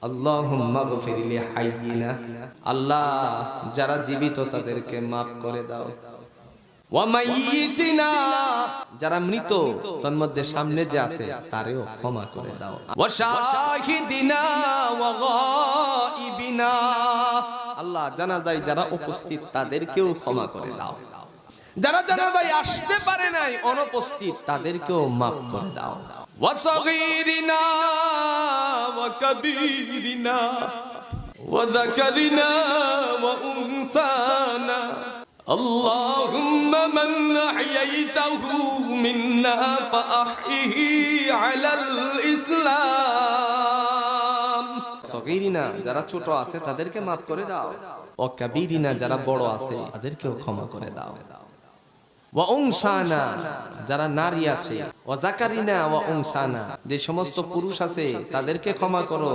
আল্লাহুম্মা গফির লি হাইয়িনা, আল্লাহ যারা জীবিত তাদেরকে মাফ করে দাও। ওয়া মাইয়িতিনা, যারা মৃত তার মধ্যে সামনে যে আছে তারেও ক্ষমা করে দাও। ওয়া শাহিদিনা ওয়া গায়িবিনা, আল্লাহ জানাজায় যারা উপস্থিত তাদেরকেও ক্ষমা করে দাও। যারা জানাজায় আসতে পারে নাই, অনুপস্থিত, তাদেরকেও মাফ করে দাও। ওয়া সগীরিনা ওয়া কাবীরিনা ওয়া যাকারিনা ওয়া উনসানা, আল্লাহুম্মা মান আহইয়াইতাহু মিন্না ফাআহইহি আলাল ইসলাম। সগীরিনা যারা ছোট আছে তাদেরকে মাফ করে দাও। ওয়া কাবীরিনা যারা বড় আছে তাদেরকেও ক্ষমা করে দাও। ওয়া উনসানা যারা নারী আছে, ওয়া যাকারিনা ওয়া উনসানা যে সমস্ত পুরুষ আছে তাদেরকে ক্ষমা করো।